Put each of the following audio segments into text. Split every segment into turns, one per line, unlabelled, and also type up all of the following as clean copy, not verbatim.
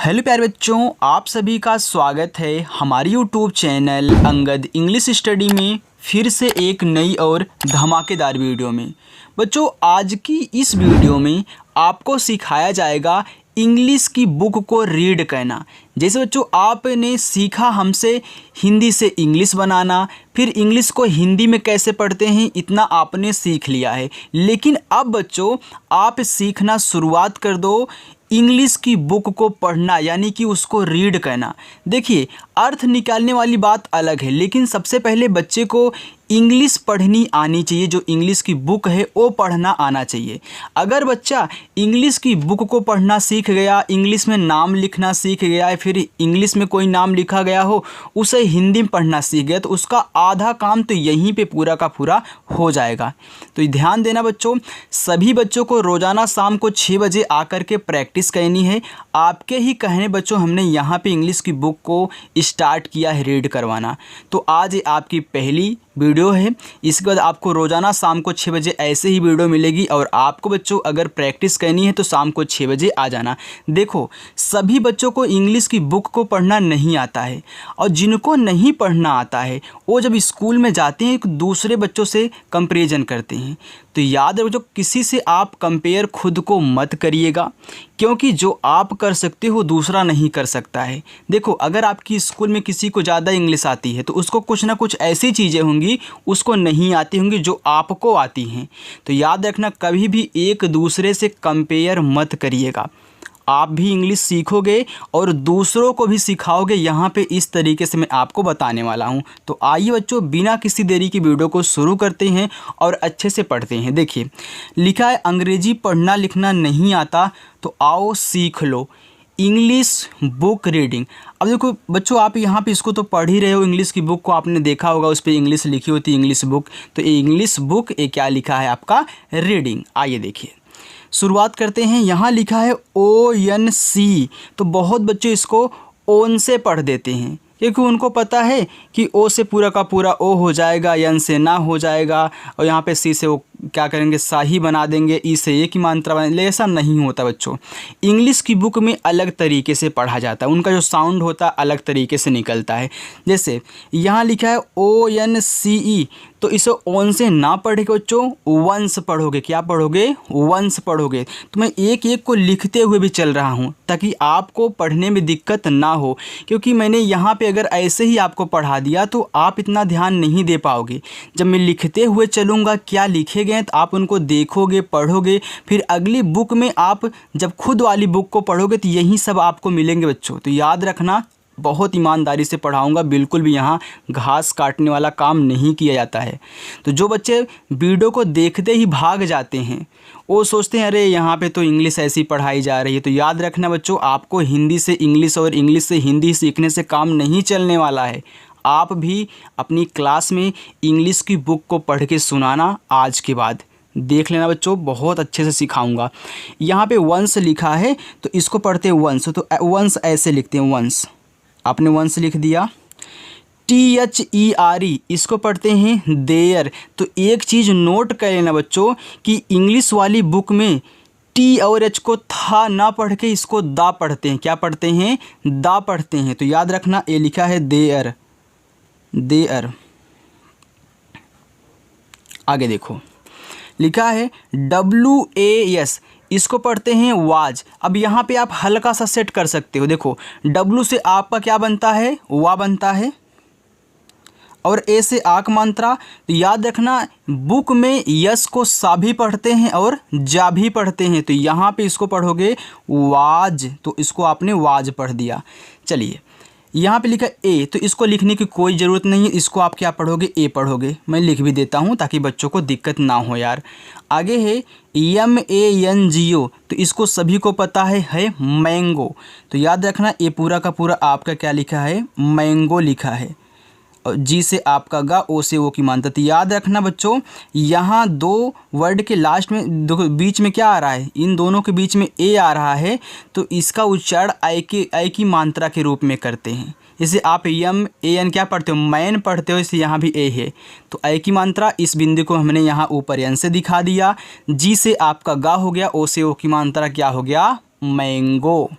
Hello प्यारे बच्चों, आप सभी का स्वागत है हमारे YouTube channel Angad English study में फिर से एक नई और धमाकेदार वीडियो में। बच्चों, आज की इस वीडियो में आपको सिखाया जाएगा इंग्लिश की बुक को रीड करना। जैसे बच्चों आपने सीखा हमसे हिंदी से इंग्लिश बनाना, फिर इंग्लिश को हिंदी में कैसे पढ़ते हैं इतना आपने सीख लिया है। लेकिन अब बच्चों आप सीखना शुरुआत कर दो इंग्लिश की बुक को पढ़ना, यानी कि उसको रीड करना। देखिए, अर्थ निकालने वाली बात अलग है, लेकिन सबसे पहले बच्चे को इंग्लिश पढ़नी आनी चाहिए। जो इंग्लिश की बुक है वो पढ़ना आना चाहिए। अगर बच्चा इंग्लिश की बुक को पढ़ना सीख गया, इंग्लिश में नाम लिखना सीख गया है, फिर इंग्लिश में कोई नाम लिखा गया हो उसे हिंदी में पढ़ना सीख गया, तो उसका आधा काम तो यहीं पे पूरा का पूरा हो जाएगा। तो ध्यान देना बच्चों, सभी बच्चों को रोज़ाना शाम को 6 बजे आकर के प्रैक्टिस करनी है। आपके ही कहने बच्चों हमने यहाँ पे इंग्लिश की बुक को स्टार्ट किया है रीड करवाना। तो आज आपकी पहली वीडियो है। इसके बाद आपको रोज़ाना शाम को 6 बजे ऐसे ही वीडियो मिलेगी। और आपको बच्चों अगर प्रैक्टिस करनी है तो शाम को 6 बजे आ जाना। देखो, सभी बच्चों को इंग्लिश की बुक को पढ़ना नहीं आता है, और जिनको नहीं पढ़ना आता है वो जब स्कूल में जाते हैं एक दूसरे बच्चों से कंपैरिजन करते हैं। तो याद रखो, किसी से आप कंपेयर खुद को मत करिएगा, क्योंकि जो आप कर सकते हो दूसरा नहीं कर सकता है। देखो, अगर आपकी स्कूल में किसी को ज़्यादा इंग्लिश आती है तो उसको कुछ ना कुछ ऐसी चीज़ें होंगी उसको नहीं आती होंगी जो आपको आती हैं। तो याद रखना, कभी भी एक दूसरे से कंपेयर मत करिएगा। आप भी इंग्लिश सीखोगे और दूसरों को भी सिखाओगे। यहाँ पे इस तरीके से मैं आपको बताने वाला हूँ। तो आइए बच्चों, बिना किसी देरी की वीडियो को शुरू करते हैं और अच्छे से पढ़ते हैं। देखिए, लिखा है अंग्रेजी पढ़ना लिखना नहीं आता तो आओ सीख लो इंग्लिश बुक रीडिंग। अब देखो बच्चों, आप यहाँ पे इसको तो पढ़ ही रहे हो, इंग्लिश की बुक को आपने देखा होगा, उस पर इंग्लिश लिखी होती है इंग्लिश बुक। तो ये इंग्लिश बुक ये क्या लिखा है आपका रीडिंग। आइए देखिए, शुरुआत करते हैं। यहाँ लिखा है ONC। तो बहुत बच्चे इसको ओन से पढ़ देते हैं, क्योंकि उनको पता है कि ओ से पूरा का पूरा ओ हो जाएगा, एन से ना हो जाएगा, और यहाँ पे सी से वो क्या करेंगे शाही बना देंगे, ई से एक ही मात्रा बना। लेकिन ऐसा नहीं होता बच्चों। इंग्लिश की बुक में अलग तरीके से पढ़ा जाता है, उनका जो साउंड होता है अलग तरीके से निकलता है। जैसे यहाँ लिखा है ONCE, तो इसे ओन से ना पढ़ेगे बच्चों, वंस पढ़ोगे। क्या पढ़ोगे? वंस पढ़ोगे। तो मैं एक एक को लिखते हुए भी चल रहा हूँ ताकि आपको पढ़ने में दिक्कत ना हो, क्योंकि मैंने यहाँ पे अगर ऐसे ही आपको पढ़ा दिया तो आप इतना ध्यान नहीं दे पाओगे। जब मैं लिखते हुए चलूँगा क्या लिखे गए तो आप उनको देखोगे, पढ़ोगे, फिर अगली बुक में आप जब खुद वाली बुक को पढ़ोगे तो यही सब आपको मिलेंगे बच्चों। तो याद रखना, बहुत ईमानदारी से पढ़ाऊंगा, बिल्कुल भी यहाँ घास काटने वाला काम नहीं किया जाता है। तो जो बच्चे वीडियो को देखते ही भाग जाते हैं वो सोचते हैं अरे यहाँ पे तो इंग्लिश ऐसी पढ़ाई जा रही है। तो याद रखना बच्चों, आपको हिंदी से इंग्लिश और इंग्लिश से हिंदी सीखने से काम नहीं चलने वाला है। आप भी अपनी क्लास में इंग्लिश की बुक को पढ़ के सुनाना। आज के बाद देख लेना बच्चों, बहुत अच्छे से सिखाऊंगा। यहाँ पे वंस लिखा है तो इसको पढ़ते हैं वंस। तो वंस ऐसे लिखते हैं, वंस। आपने वंस लिख दिया। THERE इसको पढ़ते हैं देयर। तो एक चीज़ नोट कर लेना बच्चों कि इंग्लिश वाली बुक में टी और एच को था ना पढ़ के इसको दा पढ़ते हैं। क्या पढ़ते हैं? दा पढ़ते हैं। तो याद रखना, ये लिखा है देयर, देयर। आगे देखो, लिखा है WAS, इसको पढ़ते हैं वाज। अब यहाँ पे आप हल्का सा सेट कर सकते हो। देखो, W से आपका क्या बनता है? वा बनता है, और ए से आक मात्रा। तो याद रखना, बुक में यस को सा भी पढ़ते हैं और जा भी पढ़ते हैं। तो यहाँ पे इसको पढ़ोगे वाज, तो इसको आपने वाज पढ़ दिया। चलिए, यहाँ पे लिखा ए, तो इसको लिखने की कोई ज़रूरत नहीं है, इसको आप क्या पढ़ोगे? ए पढ़ोगे। मैं लिख भी देता हूँ ताकि बच्चों को दिक्कत ना हो यार। आगे है MANGO, तो इसको सभी को पता है मैंगो। तो याद रखना, ये पूरा का पूरा आपका क्या लिखा है? मैंगो लिखा है। और जी से आपका गा, ओ से ओ की मात्रा। तो याद रखना बच्चों, यहाँ दो वर्ड के लास्ट में देखो बीच में क्या आ रहा है? इन दोनों के बीच में ए आ रहा है, तो इसका उच्चारण आई की मात्रा के रूप में करते हैं। जैसे आप MAN क्या पढ़ते हो? मैन पढ़ते हो, इसे यहाँ भी ए है। तो आई की मात्रा इस बिंदु को हमने यहाँ ऊपर एन से दिखा दिया। जी से आपका गा हो गया, ओ से ओ की मात्रा क्या हो गया? मैंगो।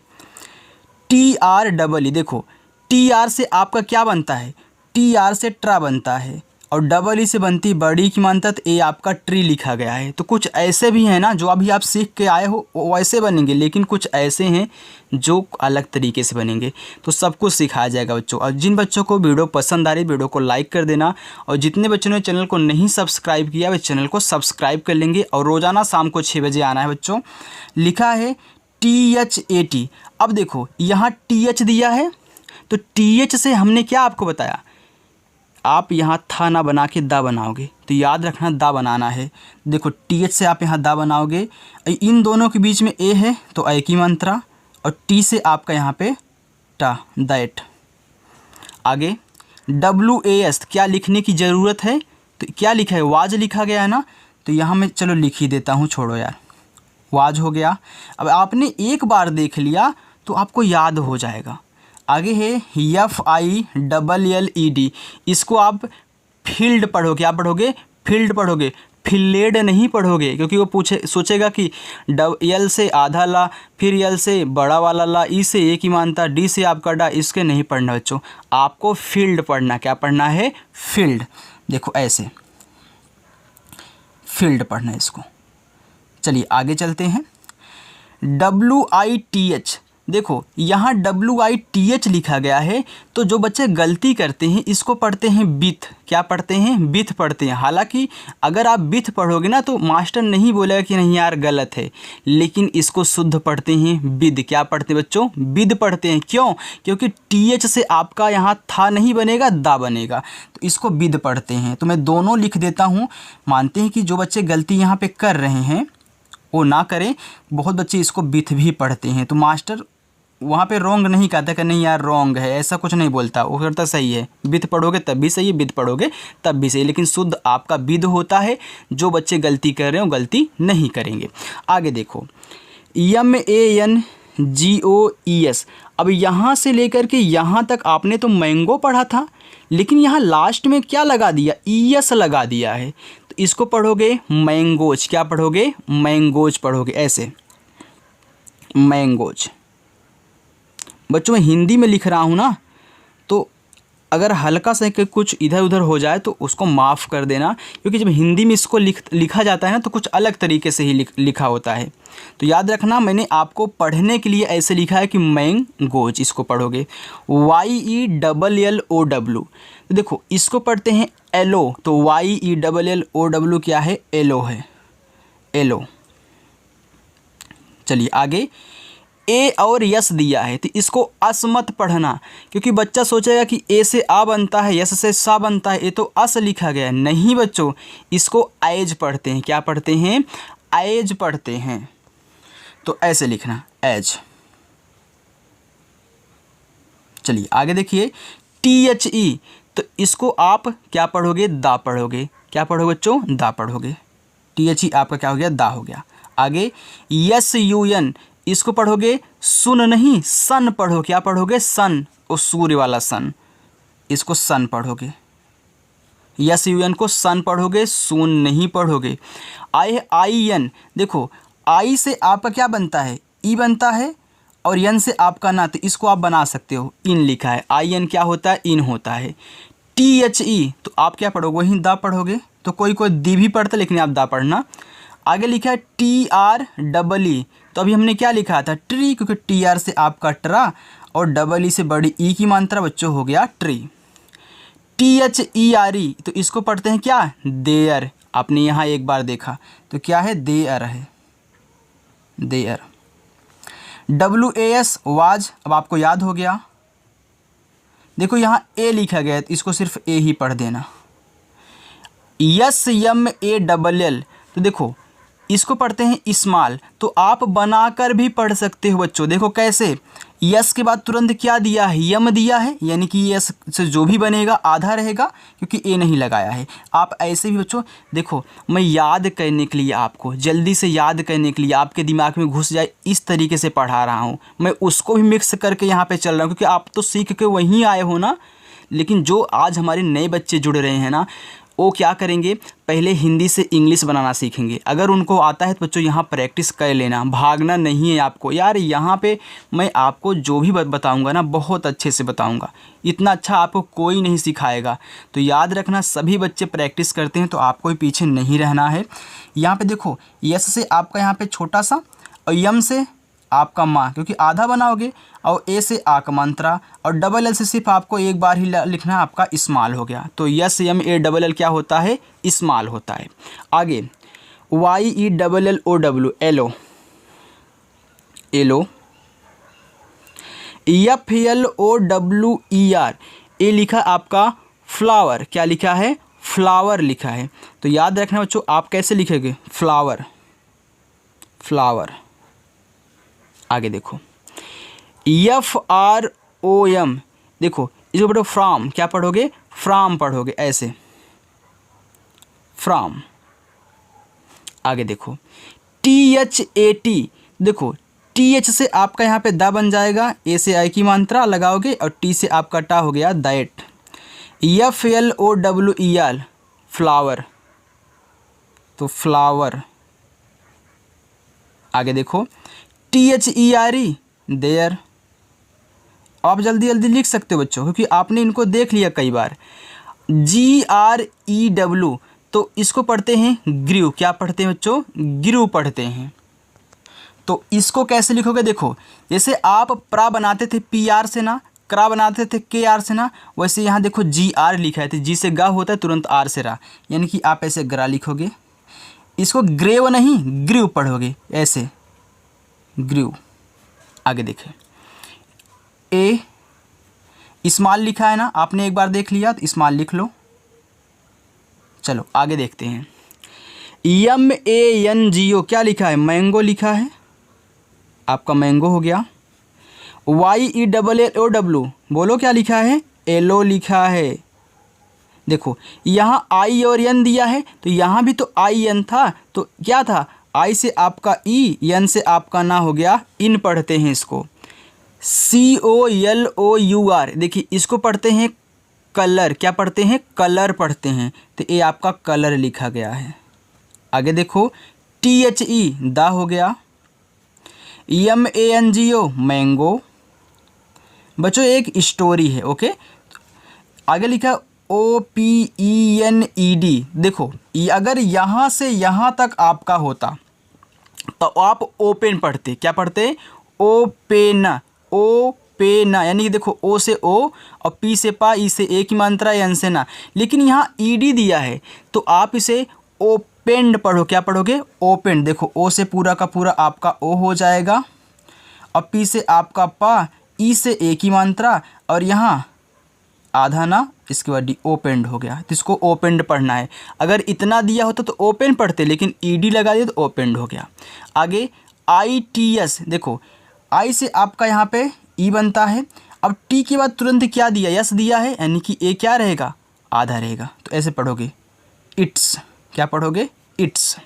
TR देखो TR से आपका क्या बनता है, TR से ट्रा बनता है और डबल ई से बनती बड़ी की मानता, तो ए आपका ट्री लिखा गया है। तो कुछ ऐसे भी हैं ना जो अभी आप सीख के आए हो वैसे बनेंगे, लेकिन कुछ ऐसे हैं जो अलग तरीके से बनेंगे। तो सब कुछ सिखाया जाएगा बच्चों। और जिन बच्चों को वीडियो पसंद आ रही वीडियो को लाइक कर देना, और जितने बच्चों ने चैनल को नहीं सब्सक्राइब किया वे चैनल को सब्सक्राइब कर लेंगे। और रोज़ाना शाम को 6 बजे आना है बच्चों। लिखा है THAT। अब देखो यहाँ TH दिया है, तो TH से हमने क्या आपको बताया, आप यहाँ था ना बना के दा बनाओगे, तो याद रखना दा बनाना है। देखो TH से आप यहाँ दा बनाओगे, इन दोनों के बीच में ए है तो ए की मात्रा, और टी से आपका यहाँ पे टा, दैट। आगे WAS क्या लिखने की ज़रूरत है, तो क्या लिखा है, वाज लिखा गया है ना, तो यहाँ मैं चलो लिख ही देता हूँ, छोड़ो यार, वाज हो गया। अब आपने एक बार देख लिया तो आपको याद हो जाएगा। आगे है FILLED, इसको आप फील्ड पढ़ोगे, आप पढ़ोगे फील्ड पढ़ोगे, फिलेड नहीं पढ़ोगे, क्योंकि वो सोचेगा कि L से आधा ला, फिर L से बड़ा वाला ला, ई से ए की मानता, डी से आपका डा, इसके नहीं पढ़ना बच्चों, आपको फील्ड पढ़ना। क्या पढ़ना है, फील्ड। देखो ऐसे फील्ड पढ़ना है इसको। चलिए आगे चलते हैं। WITH, देखो यहाँ WITH लिखा गया है, तो जो बच्चे गलती करते हैं इसको पढ़ते हैं बिथ। क्या पढ़ते हैं, बिथ पढ़ते हैं। हालांकि अगर आप बिथ पढ़ोगे ना तो मास्टर नहीं बोलेगा कि नहीं यार गलत है, लेकिन इसको शुद्ध पढ़ते हैं बिद। क्या पढ़ते हैं बच्चों, बिद पढ़ते हैं। क्यों, क्योंकि TH से आपका यहाँ था नहीं बनेगा, दा बनेगा, तो इसको बिद पढ़ते हैं। तो मैं दोनों लिख देता हूँ। मानते हैं कि जो बच्चे गलती यहाँ पे कर रहे हैं वो ना करें, बहुत बच्चे इसको बिथ भी पढ़ते हैं। तो मास्टर वहाँ पे रॉन्ग नहीं कहता कि नहीं यार रॉन्ग है, ऐसा कुछ नहीं बोलता, वो करता सही है। बिथ पढ़ोगे तब भी सही है, बिद पढ़ोगे तब भी सही, लेकिन शुद्ध आपका बिद होता है। जो बच्चे गलती कर रहे हो गलती नहीं करेंगे। आगे देखो MANGOES। अब यहाँ से लेकर के यहाँ तक आपने तो मैंगो पढ़ा था, लेकिन यहाँ लास्ट में क्या लगा दिया, ES लगा दिया है, तो इसको पढ़ोगे मैंगोज। क्या पढ़ोगे, मैंगोज पढ़ोगे, ऐसे मैंगोज। बच्चों मैं हिंदी में लिख रहा हूँ ना, तो अगर हल्का सा कुछ इधर उधर हो जाए तो उसको माफ़ कर देना, क्योंकि जब हिंदी में इसको लिखा जाता है ना तो कुछ अलग तरीके से ही लिखा होता है। तो याद रखना, मैंने आपको पढ़ने के लिए ऐसे लिखा है कि मैंगोज, इसको पढ़ोगे YELLOW। तो देखो इसको पढ़ते हैं एलो, तो YELLOW क्या है, एलो है, एलो। चलिए आगे ए और यस दिया है, तो इसको अस मत पढ़ना, क्योंकि बच्चा सोचेगा कि ए से आ बनता है, यस से सा बनता है, ये तो अस लिखा गया है। नहीं बच्चों, इसको एज पढ़ते हैं। क्या पढ़ते हैं, एज पढ़ते हैं। तो ऐसे लिखना, एज। चलिए आगे देखिए THE, तो इसको आप क्या पढ़ोगे, दा पढ़ोगे। क्या पढ़ोगे बच्चों, दा पढ़ोगे। THE आपका क्या हो गया, दा हो गया। आगे SUN, इसको पढ़ोगे सुन नहीं, सन पढ़ो। क्या पढ़ोगे, सन, वो सूर्य वाला सन, इसको सन पढ़ोगे। SUN को सन पढ़ोगे, सुन नहीं पढ़ोगे। IN, देखो आई से आपका क्या बनता है, ई बनता है, और यन से आपका ना, तो इसको आप बना सकते हो, इन लिखा है। IN क्या होता है, इन होता है। THE, तो आप क्या पढ़ोगे, वहीं दा पढ़ोगे। तो कोई कोई दी भी पढ़ता, लेकिन आप दा पढ़ना। आगे लिखा है TREE, तो अभी हमने क्या लिखा था, ट्री, क्योंकि TR से आपका ट्रा और डबल ई से बड़ी ई की मात्रा बच्चों हो गया ट्री। THERE, तो इसको पढ़ते हैं क्या, देयर। आपने यहाँ एक बार देखा तो क्या है, देयर है, देयर। WAS वाज, अब आपको याद हो गया। देखो यहाँ ए लिखा गया है, तो इसको सिर्फ ए ही पढ़ देना। SMALL, तो देखो इसको पढ़ते हैं स्मॉल, तो आप बनाकर भी पढ़ सकते हो बच्चों। देखो कैसे, यस के बाद तुरंत क्या दिया है, यम दिया है, यानी कि यस से जो भी बनेगा आधा रहेगा, क्योंकि ए नहीं लगाया है। आप ऐसे भी बच्चों देखो, मैं याद करने के लिए, आपको जल्दी से याद करने के लिए, आपके दिमाग में घुस जाए इस तरीके से पढ़ा रहा हूँ। मैं उसको भी मिक्स करके यहाँ पे चल रहा हूँ, क्योंकि आप तो सीख के वहीं आए हो ना, लेकिन जो आज हमारे नए बच्चे जुड़ रहे हैं ना, वो क्या करेंगे, पहले हिंदी से इंग्लिश बनाना सीखेंगे। अगर उनको आता है तो बच्चों यहाँ प्रैक्टिस कर लेना, भागना नहीं है आपको। यार यहाँ पे मैं आपको जो भी बताऊँगा ना बहुत अच्छे से बताऊँगा, इतना अच्छा आपको कोई नहीं सिखाएगा। तो याद रखना, सभी बच्चे प्रैक्टिस करते हैं तो आपको भी पीछे नहीं रहना है। यहाँ पे देखो, यस से आपका यहाँ पे छोटा सा, और यम से आपका माँ, क्योंकि आधा बनाओगे, और ए से आ का मात्रा, और डबल एल से सिर्फ आपको एक बार ही लिखना है, आपका इस्माल हो गया। तो S M A double L क्या होता है, इस्माल होता है। आगे Y E double L O W, yellow, yellow. F L O W E R, ए लिखा आपका फ्लावर, क्या लिखा है, फ्लावर लिखा है। तो याद रखना बच्चों, आप कैसे लिखेंगे, फ्लावर, फ्लावर। आगे देखो, एफ आर ओ एम, देखो इसको पढ़ो फ्राम, क्या पढ़ोगे, फ्राम पढ़ोगे, ऐसे फ्राम। आगे देखो, टी एच ए टी, देखो टी एच से आपका यहाँ पे दा बन जाएगा, ए से आई की मात्रा लगाओगे, और टी से आपका टा हो गया that. F L O W E R, flower, तो फ्लावर। आगे देखो, T H E R E, there. आप जल्दी जल्दी लिख सकते हो बच्चों, क्योंकि आपने इनको देख लिया कई बार। जी आर ई डब्ल्यू, तो इसको पढ़ते हैं ग्रीव, क्या पढ़ते हैं बच्चों, ग्रीव पढ़ते हैं। तो इसको कैसे लिखोगे, देखो जैसे आप प्रा बनाते थे पी आर से ना, क्रा बनाते थे के आर से ना, वैसे यहाँ देखो जी आर लिखा है, तो जी से गा होता है, तुरंत आर से रा, यानी कि आप ऐसे ग्रा लिखोगे। इसको ग्रेव नहीं ग्रीव पढ़ोगे, ऐसे ग्रीव। आगे देखें, ए इस्माल लिखा है ना, आपने एक बार देख लिया तो इस्माल लिख लो। चलो आगे देखते हैं, एम ए एन जी ओ, क्या लिखा है, मैंगो लिखा है, आपका मैंगो हो गया। Y E double L O W, बोलो क्या लिखा है, एलो लिखा है। देखो यहाँ आई और एन दिया है, तो यहाँ भी तो आई एन था, तो क्या था, आई से आपका ई, एन से आपका ना हो गया इन, पढ़ते हैं इसको C O L O U R. देखिए इसको पढ़ते हैं कलर, क्या पढ़ते हैं, कलर पढ़ते हैं, तो ये आपका कलर लिखा गया है। आगे देखो, टी एच ई दा हो गया, M A N G O mango. बच्चों एक स्टोरी है, ओके। आगे लिखा O P E N E D, देखो अगर यहाँ से यहाँ तक आपका होता तो आप ओपन पढ़ते, क्या पढ़ते, ओपेन, ओपेना, यानी कि देखो ओ से ओ, और पी से पा, ई से ए की मात्रा, एन से ना, लेकिन यहाँ ईडी दिया है तो आप इसे ओपेंड पढ़ो, क्या पढ़ोगे, ओपेंड। देखो ओ से पूरा का पूरा आपका ओ हो जाएगा, और पी से आपका पा, ई से ए की मात्रा, और यहाँ आधा ना, इसके बाद डी, ओपेंड हो गया। तो इसको ओपेंड पढ़ना है। अगर इतना दिया होता तो ओपन पढ़ते, लेकिन ईडी लगा दिया तो ओपेंड हो गया। आगे आई टी एस, देखो आई से आपका यहाँ पे ई बनता है, अब टी के बाद तुरंत क्या दिया, यस दिया है, यानी कि ए क्या रहेगा, आधा रहेगा, तो ऐसे पढ़ोगे इट्स, क्या पढ़ोगे, its.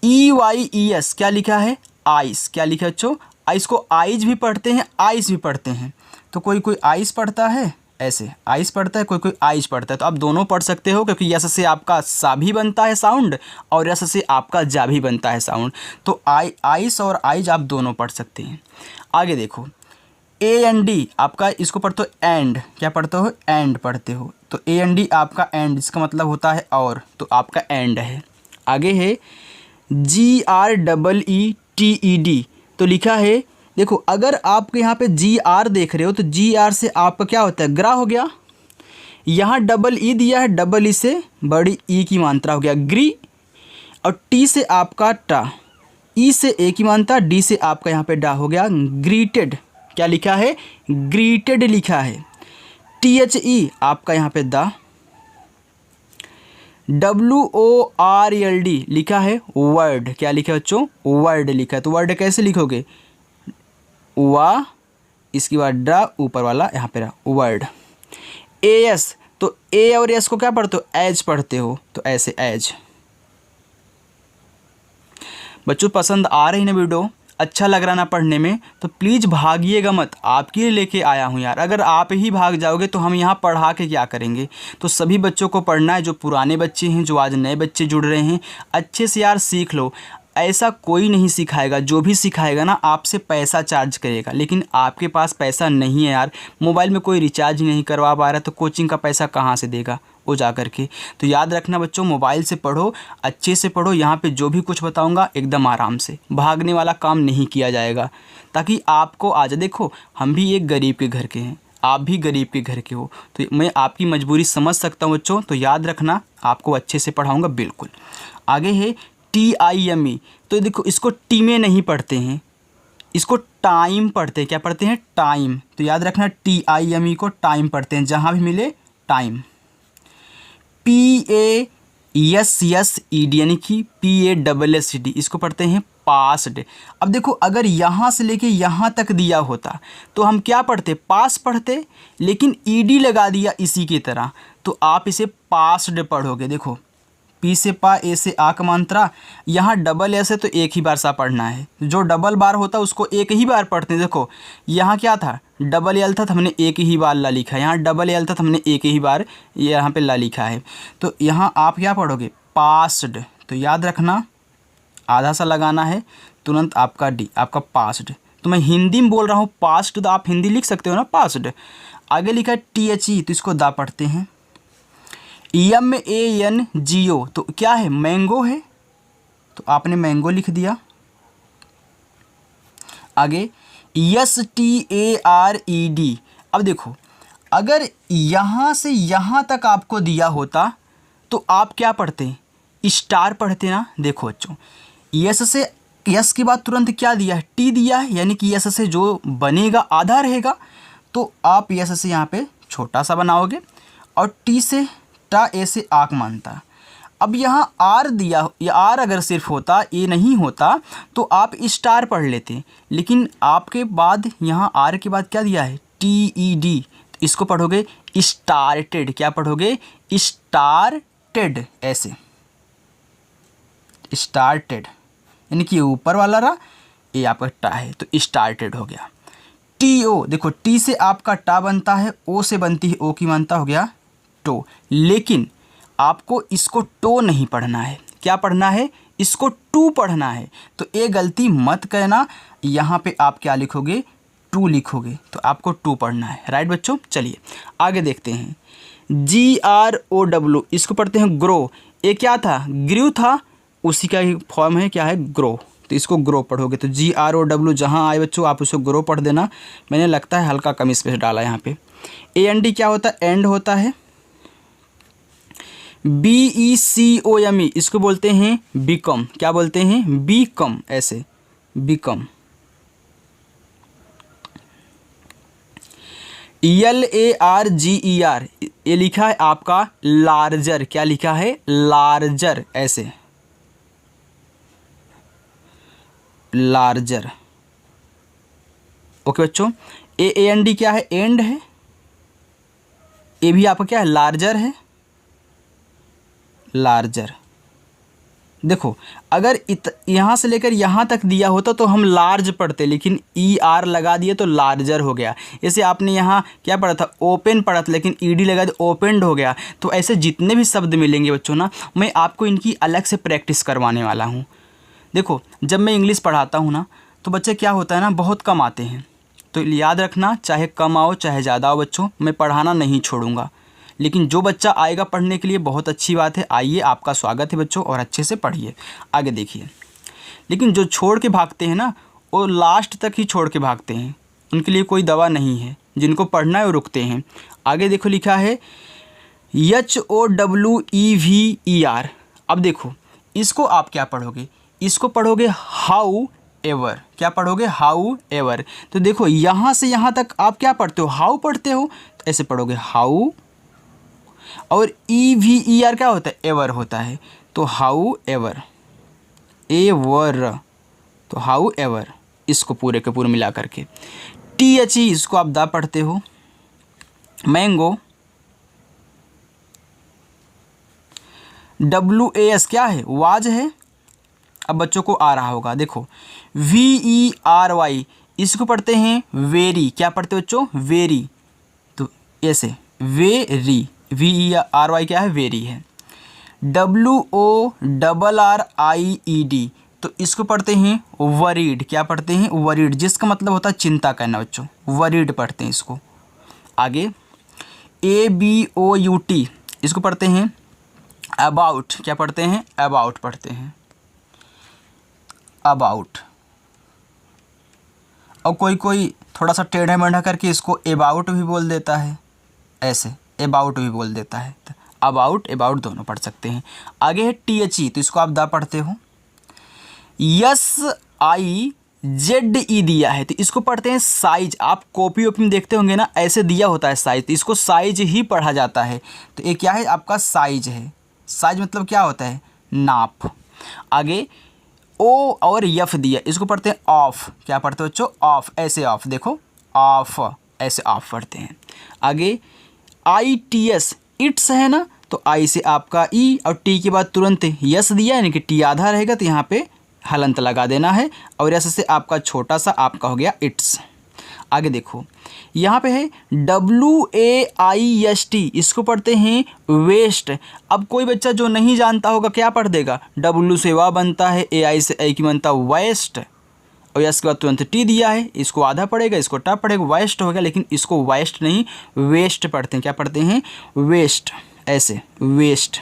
E Y E S, क्या लिखा है, आइस, क्या लिखा है बच्चों, आइस को आइज भी पढ़ते हैं, आइस भी पढ़ते हैं। तो कोई कोई आइस पढ़ता है, ऐसे आइस पढ़ता है, कोई कोई आइस पढ़ता है, तो आप दोनों पढ़ सकते हो, क्योंकि यस से आपका सा भी बनता है साउंड, और यस से आपका जा भी बनता है साउंड। तो आइस और आइज आप दोनों पढ़ सकते हैं। आगे देखो, ए एन डी आपका, इसको पढ़ते हो एंड, क्या पढ़ते हो, एंड पढ़ते हो, तो ए एन डी आपका एंड, इसका मतलब होता है और, तो आपका एंड है। आगे है G R double E T E D, तो लिखा है, देखो अगर आपके यहाँ पे जी आर देख रहे हो तो जी आर से आपका क्या होता है, ग्रा हो गया। यहाँ डबल ई दिया है, डबल ई से बड़ी ई की मात्रा हो गया ग्री, और टी से आपका टा, ई से ए की मात्रा, डी से आपका यहाँ पे डा हो गया ग्रीटेड, क्या लिखा है, ग्रीटेड लिखा है। टी एच ई आपका यहाँ पे दा, W O R L D लिखा है वर्ड, क्या लिखा है बच्चों, वर्ड लिखा है। तो वर्ड कैसे लिखोगे, वा, इसके बाद डा, ऊपर वाला यहाँ पे रहा वर्ड। ए एस, तो ए और एस को क्या पढ़ते हो, एज पढ़ते हो, तो ऐसे एज। बच्चों पसंद आ रही ना वीडियो, अच्छा लग रहा ना पढ़ने में तो प्लीज़ भागिएगा मत, आपके लिए लेके आया हूँ यार। अगर आप ही भाग जाओगे तो हम यहाँ पढ़ा के क्या करेंगे। तो सभी बच्चों को पढ़ना है, जो पुराने बच्चे हैं, जो आज नए बच्चे जुड़ रहे हैं, अच्छे से यार सीख लो। ऐसा कोई नहीं सिखाएगा, जो भी सिखाएगा ना आपसे पैसा चार्ज करेगा, लेकिन आपके पास पैसा नहीं है यार। मोबाइल में कोई रिचार्ज ही नहीं करवा पा रहा तो कोचिंग का पैसा कहाँ से देगा वो जा कर के। तो याद रखना बच्चों, मोबाइल से पढ़ो, अच्छे से पढ़ो। यहाँ पे जो भी कुछ बताऊँगा एकदम आराम से, भागने वाला काम नहीं किया जाएगा, ताकि आपको आ जाए। देखो हम भी एक गरीब के घर के हैं, आप भी गरीब के घर के हो, तो मैं आपकी मजबूरी समझ सकता हूँ बच्चों। तो याद रखना, आपको अच्छे से पढ़ाऊँगा बिल्कुल। आगे है TIME। तो देखो इसको टी में नहीं पढ़ते हैं, इसको टाइम पढ़ते हैं। क्या पढ़ते हैं? टाइम। तो याद रखना TIME को टाइम पढ़ते हैं, जहाँ भी मिले टाइम। PASSED यानी कि PASSED, इसको पढ़ते हैं पास्ड। अब देखो अगर यहाँ से लेके यहाँ तक दिया होता तो हम क्या पढ़ते? पास पढ़ते, लेकिन ED लगा दिया इसी की तरह, तो आप इसे पास्ड पढ़ोगे। देखो P से पा, A से आ का मात्रा, यहाँ डबल S है तो एक ही बार सा पढ़ना है। जो डबल बार होता उसको एक ही बार पढ़ते हैं। देखो यहाँ क्या था? डबल L था तो हमने एक ही बार ला लिखा है, यहाँ डबल L था तो हमने एक ही बार यहाँ पे ला लिखा है। तो यहाँ आप क्या पढ़ोगे? पास्ड। तो याद रखना, आधा सा लगाना है, तुरंत आपका D, आपका पास्ड। तो मैं हिंदी में बोल रहा हूँ पास्ट, तो आप हिंदी लिख सकते हो ना, पास्ड। आगे लिखा है THE, तो इसको दा पढ़ते हैं। MANGO, तो क्या है? मैंगो है, तो आपने मैंगो लिख दिया। आगे STARED। अब देखो अगर यहाँ से यहाँ तक आपको दिया होता तो आप क्या पढ़ते? स्टार पढ़ते ना। देखो बच्चों, यस से, यस के बाद तुरंत क्या दिया है? टी दिया है, यानी कि यस से जो बनेगा आधा रहेगा, तो आप यस से यहाँ पे छोटा सा बनाओगे, और टी से टा, ए से आक मानता। अब यहाँ आर दिया, या आर अगर सिर्फ होता, ए नहीं होता, तो आप स्टार पढ़ लेते, लेकिन आपके बाद यहाँ आर के बाद क्या दिया है? TED, तो इसको पढ़ोगे स्टार्टेड। क्या पढ़ोगे? स्टार्टेड, ऐसे स्टार्टेड, यानी कि ऊपर वाला रहा, ये आपका टा है, तो स्टार्टेड हो गया। TO, देखो टी से आपका टा बनता है, ओ से बनती है ओ की मानता, हो गया टो। लेकिन आपको इसको टो नहीं पढ़ना है, क्या पढ़ना है? इसको टू पढ़ना है। तो ये गलती मत करना, यहाँ पे आप क्या लिखोगे? टू लिखोगे, तो आपको टू पढ़ना है। राइट बच्चों, चलिए आगे देखते हैं। GROW, इसको पढ़ते हैं ग्रो। ये क्या था? ग्रू था, उसी का ही फॉर्म है, क्या है? ग्रो। तो इसको ग्रो पढ़ोगे, तो GROW जहाँ आए बच्चों आप उसको ग्रो पढ़ देना। मैंने लगता है हल्का कम स्पेस डाला यहाँ पे। AND क्या होता है? एंड होता है। BECOME, इसको बोलते हैं बिकम। क्या बोलते हैं? बिकम, ऐसे बिकम। LARGER, ये लिखा है आपका लार्जर। क्या लिखा है? लार्जर, ऐसे लार्जर। ओके बच्चों, AND क्या है? एंड है। ये भी आपका क्या है? लार्जर है, लार्जर। देखो अगर यहाँ से लेकर यहाँ तक दिया होता तो हम लार्ज पढ़ते, लेकिन ER लगा दिए तो लार्जर हो गया। जैसे आपने यहाँ क्या पढ़ा था? ओपन पढ़ा था, लेकिन ED लगा दिया, ओपनड हो गया। तो ऐसे जितने भी शब्द मिलेंगे बच्चों ना, मैं आपको इनकी अलग से प्रैक्टिस करवाने वाला हूँ। देखो जब मैं इंग्लिश पढ़ाता हूँ ना, तो बच्चे क्या होता है ना, बहुत कम आते हैं। तो याद रखना, चाहे कम आओ चाहे ज़्यादा आओ बच्चों, मैं पढ़ाना नहीं छोड़ूंगा। लेकिन जो बच्चा आएगा पढ़ने के लिए बहुत अच्छी बात है, आइए, आपका स्वागत है बच्चों, और अच्छे से पढ़िए। आगे देखिए, लेकिन जो छोड़ के भागते हैं ना, वो लास्ट तक ही छोड़ के भागते हैं, उनके लिए कोई दवा नहीं है। जिनको पढ़ना है वो रुकते हैं। आगे देखो लिखा है HOWEVER। अब देखो इसको आप क्या पढ़ोगे? इसको पढ़ोगे हाउ एवर। क्या पढ़ोगे? How ever. तो देखो यहाँ से यहाँ तक आप क्या पढ़ते हो? हाउ पढ़ते हो, तो ऐसे पढ़ोगे हाउ। और EVER क्या होता है? एवर होता है, तो हाउ एवर, एवर, तो हाउ एवर, इसको पूरे के पूरे मिला करके। THE, इसको आप दा पढ़ते हो, मैंगो। WAS क्या है? वाज है। अब बच्चों को आ रहा होगा, देखो VERY इसको पढ़ते हैं वेरी, क्या पढ़ते हो बच्चों, वेरी, तो ऐसे वेरी, VERY क्या है, वेरी है। WORRIED तो इसको पढ़ते हैं वरीड, क्या पढ़ते हैं, वरीड, जिसका मतलब होता है चिंता करना बच्चों, वरीड पढ़ते हैं इसको। आगे ABOUT इसको पढ़ते हैं अबाउट, क्या पढ़ते हैं, अबाउट पढ़ते हैं, अबाउट। और कोई कोई थोड़ा सा टेढ़ा मेढ़ा करके इसको अबाउट भी बोल देता है, ऐसे अबाउट भी बोल देता है, तो अबाउट अबाउट दोनों पढ़ सकते हैं। आगे है THE तो इसको आप दा पढ़ते हो। SIZE दिया है तो इसको पढ़ते हैं साइज, आप कॉपी ओपी में देखते होंगे ना, ऐसे दिया होता है साइज, तो इसको साइज ही पढ़ा जाता है। तो ये क्या है, आपका साइज है। साइज मतलब क्या होता है, नाप। आगे O और F दिया, इसको पढ़ते हैं ऑफ, क्या पढ़ते हो बच्चों, ऑफ, ऐसे ऑफ, देखो ऑफ, ऐसे ऑफ पढ़ते हैं। आगे ITS इट्स है ना, तो I से आपका E और T के बाद तुरंत यस दिया, यानी कि T आधा रहेगा तो यहाँ पे हलंत लगा देना है, और यस से आपका छोटा सा आपका हो गया इट्स। आगे देखो यहाँ पे है WAIST इसको पढ़ते हैं वेस्ट। अब कोई बच्चा जो नहीं जानता होगा क्या पढ़ देगा, W से वा बनता है, AI से ऐ की बनता है वेस्ट, और यस के बाद तुरंत T दिया है, इसको आधा पढ़ेगा, इसको टा पढ़ेगा, वेस्ट हो गया, लेकिन इसको वेस्ट नहीं वेस्ट पढ़ते हैं, क्या पढ़ते हैं, वेस्ट, ऐसे वेस्ट।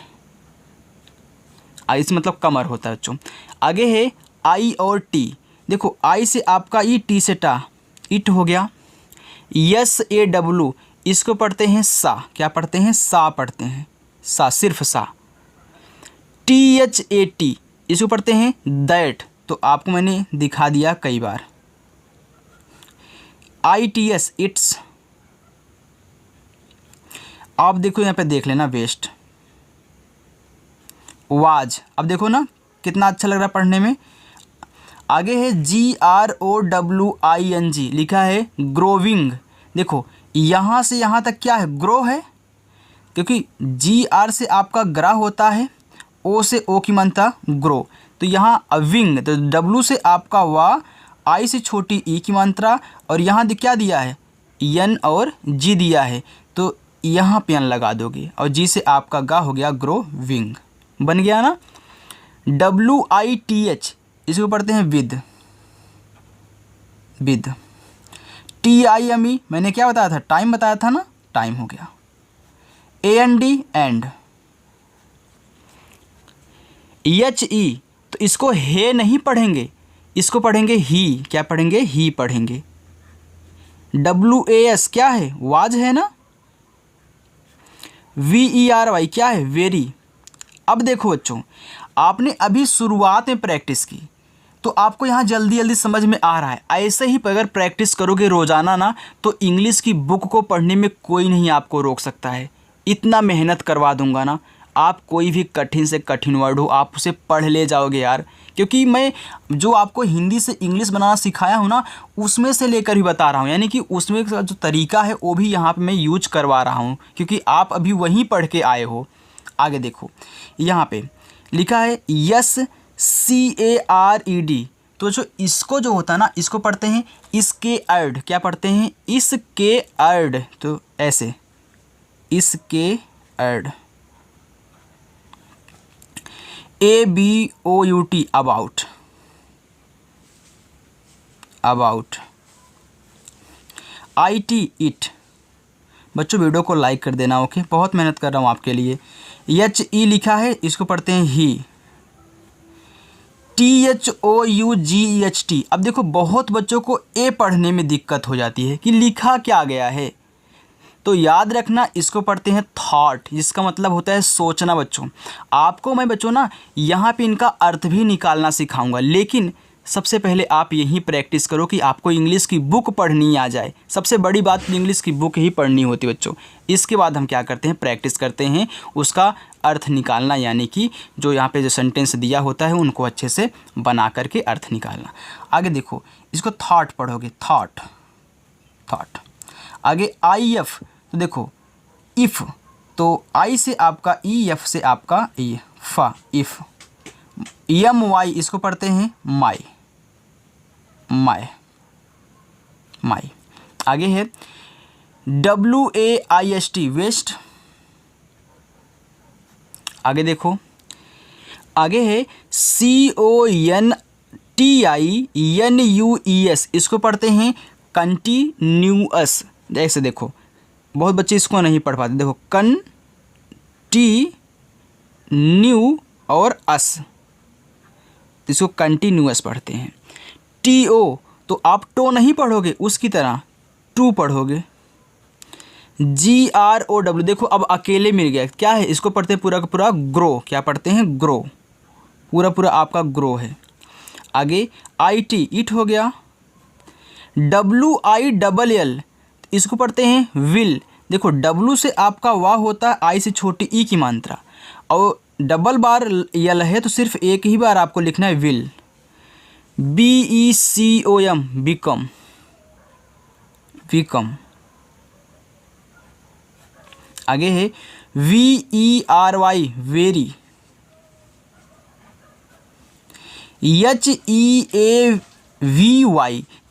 इस मतलब कमर होता है बच्चों। आगे है I और T, देखो I से आपका E, T से टा, इट हो गया। SAW इसको पढ़ते हैं सा, क्या पढ़ते हैं, सा पढ़ते हैं, सा, सिर्फ सा। THAT इसको पढ़ते हैं दैट, तो आपको मैंने दिखा दिया कई बार। ITS इट्स, आप देखो यहाँ पे देख लेना वेस्ट। वाज, अब देखो ना कितना अच्छा लग रहा है पढ़ने में। आगे है GROWING लिखा है ग्रोविंग, देखो यहाँ से यहाँ तक क्या है, ग्रो है, क्योंकि GR से आपका ग्रा होता है, O से O की मानता ग्रो, तो यहाँ विंग, तो W से आपका वा, I से छोटी E की मात्रा, और यहाँ क्या दिया है, N और G दिया है, तो यहाँ पे N लगा दोगे, और G से आपका गा हो गया ग्रो विंग, बन गया ना। WITH इसको पढ़ते हैं विद, विद। TIME मैंने क्या बताया था, टाइम बताया था ना, टाइम हो गया। AND and. HE तो इसको हे नहीं पढ़ेंगे, इसको पढ़ेंगे ही, क्या पढ़ेंगे, ही पढ़ेंगे। WAS क्या है, वाज है ना। VERY क्या है, वेरी। अब देखो बच्चों, आपने अभी शुरुआत में प्रैक्टिस की तो आपको यहाँ जल्दी जल्दी समझ में आ रहा है। ऐसे ही अगर प्रैक्टिस करोगे रोज़ाना ना, तो इंग्लिश की बुक को पढ़ने में कोई नहीं आपको रोक सकता है। इतना मेहनत करवा दूंगा ना, आप कोई भी कठिन से कठिन वर्ड हो आप उसे पढ़ ले जाओगे यार, क्योंकि मैं जो आपको हिंदी से इंग्लिश बनाना सिखाया हूँ ना, उसमें से लेकर ही बता रहा हूँ, यानी कि उसमें का जो तरीका है वो भी यहाँ पे मैं यूज करवा रहा हूँ, क्योंकि आप अभी वहीं पढ़ के आए हो। आगे देखो यहाँ पे लिखा है SCARED, तो जो इसको जो होता है ना, इसको पढ़ते हैं इसके अर्ड, क्या पढ़ते हैं, इसके अर्ड, तो ऐसे इसके earned. ABOUT about, about. IT it. बच्चों वीडियो को लाइक कर देना, ओके, बहुत मेहनत कर रहा हूँ आपके लिए। HE लिखा है, इसको पढ़ते हैं ही। THOUGHT। अब देखो बहुत बच्चों को ए पढ़ने में दिक्कत हो जाती है कि लिखा क्या गया है, तो याद रखना इसको पढ़ते हैं थॉट, जिसका मतलब होता है सोचना। बच्चों आपको मैं बच्चों ना यहाँ पे इनका अर्थ भी निकालना सिखाऊंगा, लेकिन सबसे पहले आप यही प्रैक्टिस करो कि आपको इंग्लिश की बुक पढ़नी आ जाए। सबसे बड़ी बात इंग्लिश की बुक ही पढ़नी होती है बच्चों। इसके बाद हम क्या करते हैं, प्रैक्टिस करते हैं उसका अर्थ निकालना, यानी कि जो यहाँ पे जो सेंटेंस दिया होता है उनको अच्छे से बना करके अर्थ निकालना। आगे देखो इसको थॉट पढ़ोगे, थॉट, थॉट। आगे IF, तो देखो इफ़, तो आई से आपका ई, एफ से आपका ई, फा, इफ़। MY इसको पढ़ते हैं माई, माई, माई। आगे है WAIST वेस्ट। आगे देखो, आगे है CONTINUES इसको पढ़ते हैं कंटिन्यूअस। ऐसे देखो, बहुत बच्चे इसको नहीं पढ़ पाते। देखो न्यू और अस, इसको कंटिन्यूअस पढ़ते हैं। TO तो आप टो नहीं पढ़ोगे, उसकी तरह टू पढ़ोगे। GROW देखो अब अकेले मिल गया, क्या है, इसको पढ़ते हैं पूरा का पूरा ग्रो। क्या पढ़ते हैं, ग्रो, पूरा पूरा आपका ग्रो है। आगे IT इट हो गया। WILL इसको पढ़ते हैं विल। देखो W से आपका वाह होता है, I से छोटी ई की मात्रा, और डबल बार यल है तो सिर्फ एक ही बार आपको लिखना है विल। BECOM become, Vikram. आगे है VERY वेरी। HEAVY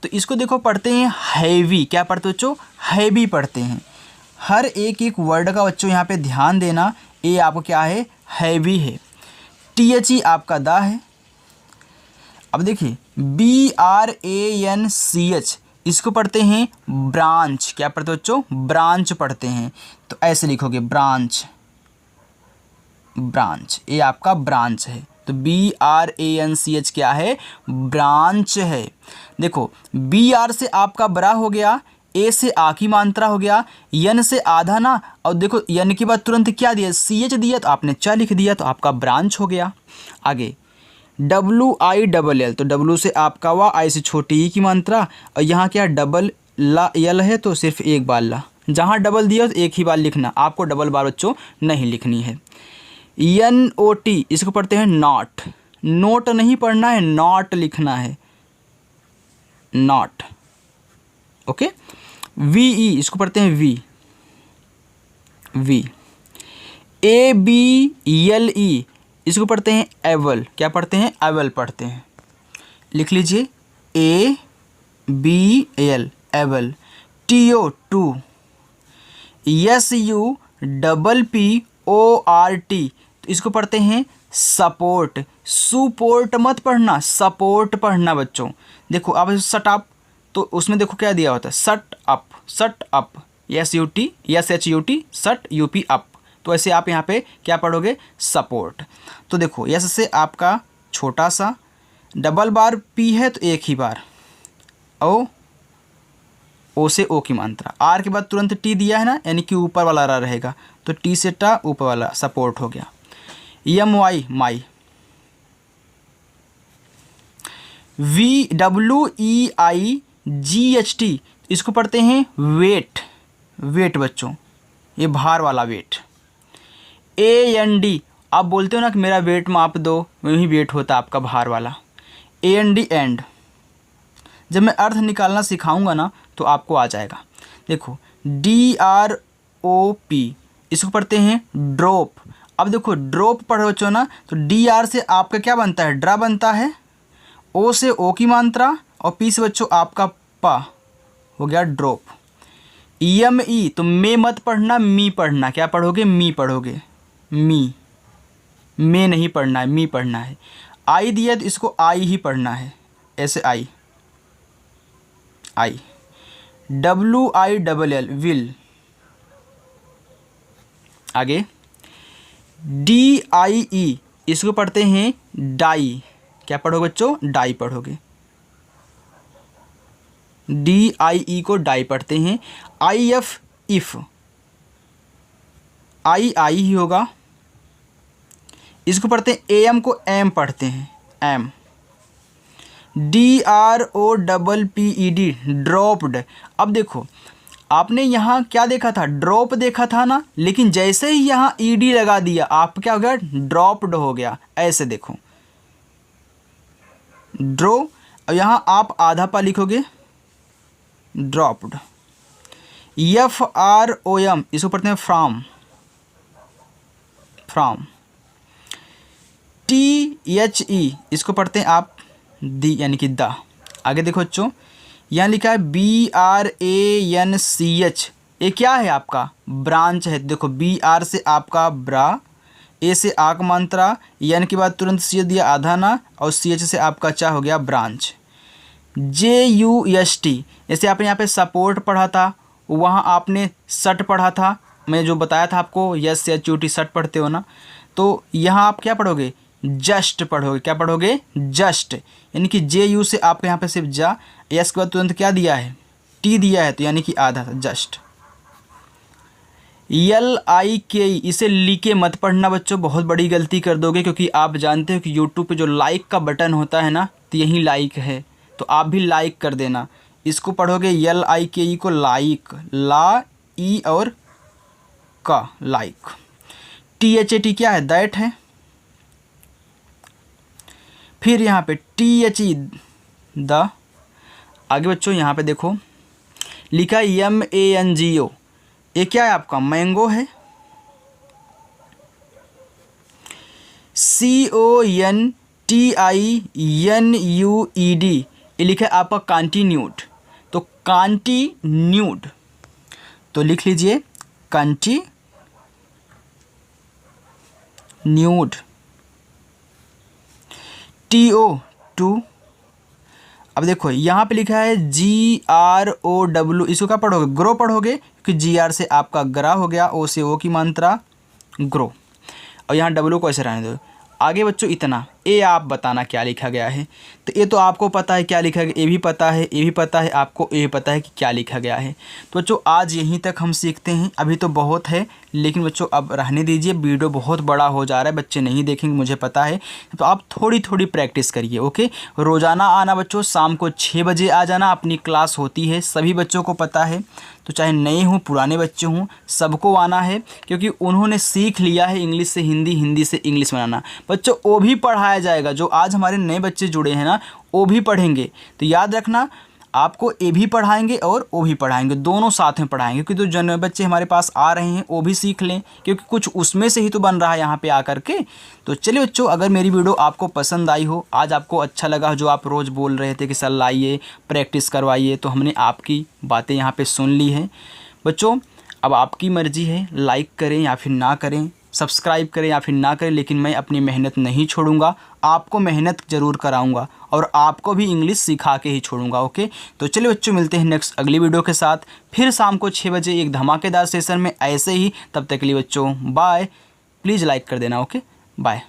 तो इसको देखो पढ़ते हैं हैवी। क्या पढ़ते हो बच्चों, हैवी पढ़ते हैं। हर एक एक वर्ड का बच्चों यहाँ पे ध्यान देना। ए आपको क्या है, हैवी है। THE आपका दा है। अब देखिए BRANCH इसको पढ़ते हैं ब्रांच। क्या पढ़ते हो बच्चों, ब्रांच पढ़ते हैं। तो ऐसे लिखोगे ब्रांच, ब्रांच, ये आपका ब्रांच है। तो BRANCH क्या है, ब्रांच है। देखो BR से आपका बड़ा हो गया, A से आ की मात्रा हो गया, N से आधा ना, और देखो N के बाद तुरंत क्या दिया, CH दिया, तो आपने च लिख दिया, तो आपका ब्रांच हो गया। आगे WILL तो W से आपका वा, I से छोटी ई की मात्रा, और यहाँ क्या डबल ला यल है तो सिर्फ एक बार ला, जहाँ डबल दिया तो एक ही बार लिखना, आपको डबल बार बच्चों नहीं लिखनी है। NOT इसको पढ़ते हैं नॉट। नोट नहीं पढ़ना है, नॉट लिखना है, नॉट। ओके। VE इसको पढ़ते हैं वी। ABLE इसको पढ़ते हैं एवल। क्या पढ़ते हैं, एवल पढ़ते हैं। लिख लीजिए ABL एवल। TO to. SUPPORT तो इसको पढ़ते हैं सपोर्ट। सुपोर्ट मत पढ़ना, सपोर्ट पढ़ना बच्चों। देखो अब सट अप, तो उसमें देखो क्या दिया होता है, सट अप, सट अप, SUT SHUT सट UP अप। तो ऐसे आप यहाँ पे क्या पढ़ोगे, सपोर्ट। तो देखो यस से आपका छोटा सा, डबल बार P है तो एक ही बार, ओ से ओ की मात्रा, आर के बाद तुरंत टी दिया है ना, यानी कि ऊपर वाला रा रहेगा, तो टी से टा ऊपर वाला, सपोर्ट हो गया। MY my. WEIGHT इसको पढ़ते हैं वेट। वेट बच्चों, ये भार वाला वेट। AND आप बोलते हो ना कि मेरा वेट माप दो, वही वेट होता है आपका भार वाला। AND and. जब मैं अर्थ निकालना सिखाऊंगा ना तो आपको आ जाएगा। देखो DROP इसको पढ़ते हैं ड्रॉप। अब देखो ड्रॉप पढ़ो बच्चों ना, तो DR से आपका क्या बनता है, ड्रा बनता है, O से O की मात्रा, और P से बच्चों आपका पा, हो गया ड्रॉप। EME तो मे मत पढ़ना, मी पढ़ना। क्या पढ़ोगे, मी पढ़ोगे, मी, मे नहीं पढ़ना है, मी पढ़ना है। आई दिया तो इसको आई ही पढ़ना है, ऐसे आई। WILL will. आगे DIE इसको पढ़ते हैं डाई। क्या पढ़ोगे बच्चों, डाई पढ़ोगे। DIE को डाई पढ़ते हैं। IF इफ, आई ही होगा, इसको पढ़ते हैं AM को एम पढ़ते हैं, एम। DROPPED dropped. अब देखो आपने यहाँ क्या देखा था, ड्रॉप देखा था ना, लेकिन जैसे ही यहाँ ED लगा दिया आप क्या हो गया, ड्रॉप्ड हो गया। ऐसे देखो ड्रॉ, और यहाँ आप आधा पा लिखोगे, ड्रॉप्ड। FROM इसको पढ़ते हैं फ्रॉम, फ्रॉम। HE इसको पढ़ते हैं आप दी यानी कि द। आगे देखो बच्चों, यहाँ लिखा है BRANCH, ये क्या है आपका ब्रांच है। देखो BR से आपका ब्रा, ए से आक मात्रा, एन के बाद तुरंत सी दिया आधा ना, और CH से आपका क्या हो गया ब्रांच। JUST जैसे आपने यहाँ पे सपोर्ट पढ़ा था, वहाँ आपने सट पढ़ा था, मैं जो बताया था आपको SHUT सट पढ़ते हो ना, तो यहाँ आप क्या पढ़ोगे जस्ट पढ़ोगे। क्या पढ़ोगे जस्ट, यानी कि JU से आपके यहाँ पे सिर्फ जा, एस के बाद तुरंत क्या दिया है T दिया है, तो यानी कि आधा जस्ट। LIKE इसे लिखे मत पढ़ना बच्चों, बहुत बड़ी गलती कर दोगे, क्योंकि आप जानते हो कि यूट्यूब पे जो लाइक का बटन होता है ना, तो यही लाइक है, तो आप भी लाइक कर देना। इसको पढ़ोगे LIKE को लाइक, ला ई और का लाइक। THAT क्या है दैट है। फिर यहाँ पे THE द। आगे बच्चों यहाँ पे देखो लिखा है MANGO, ये क्या है आपका मैंगो है। CONTINUED ये लिखा है आपका कंटिन्यूड, तो कंटिन्यूड तो लिख लीजिए कंटिन्यूड। TO अब देखो यहाँ पे लिखा है GROW, इसको क्या पढ़ोगे ग्रो पढ़ोगे, क्योंकि GR से आपका ग्रा हो गया, O से O की मात्रा ग्रो, और यहाँ W को ऐसे रहने दो। आगे बच्चों इतना, ये आप बताना क्या लिखा गया है। तो ये तो आपको पता है क्या लिखा गया, ये भी पता है, ये भी पता है आपको, ये पता है कि क्या लिखा गया है। तो बच्चों आज यहीं तक हम सीखते हैं, अभी तो बहुत है, लेकिन बच्चों अब रहने दीजिए, वीडियो बहुत बड़ा हो जा रहा है, बच्चे नहीं देखेंगे मुझे पता है, तो आप थोड़ी थोड़ी प्रैक्टिस करिए। ओके, रोज़ाना आना बच्चों, शाम को 6 बजे आ जाना, अपनी क्लास होती है, सभी बच्चों को पता है, तो चाहे नए हों पुराने बच्चे हों सबको आना है, क्योंकि उन्होंने सीख लिया है इंग्लिश से हिंदी, हिंदी से इंग्लिश बनाना। बच्चों वो भी पढ़ाया जाएगा, जो आज हमारे नए बच्चे जुड़े हैं ना वो भी पढ़ेंगे, तो याद रखना आपको ये भी पढ़ाएंगे और वो भी पढ़ाएंगे, दोनों साथ में पढ़ाएंगे, क्योंकि जो नए बच्चे हमारे पास आ रहे हैं वो भी सीख लें, क्योंकि कुछ उसमें से ही तो बन रहा है यहाँ पे आकर के। तो चलिए बच्चों, अगर मेरी वीडियो आपको पसंद आई हो, आज आपको अच्छा लगा, जो आप रोज़ बोल रहे थे कि सर लाइए प्रैक्टिस करवाइए, तो हमने आपकी बातें यहाँ पर सुन ली हैं। बच्चों अब आपकी मर्ज़ी है, लाइक करें या फिर ना करें, सब्सक्राइब करें या फिर ना करें, लेकिन मैं अपनी मेहनत नहीं छोड़ूंगा, आपको मेहनत ज़रूर कराऊंगा और आपको भी इंग्लिश सिखा के ही छोड़ूंगा। ओके, तो चलिए बच्चों मिलते हैं नेक्स्ट अगली वीडियो के साथ, फिर शाम को 6 बजे एक धमाकेदार सेशन में ऐसे ही। तब तक के लिए बच्चों बाय, प्लीज़ लाइक कर देना। Okay bye.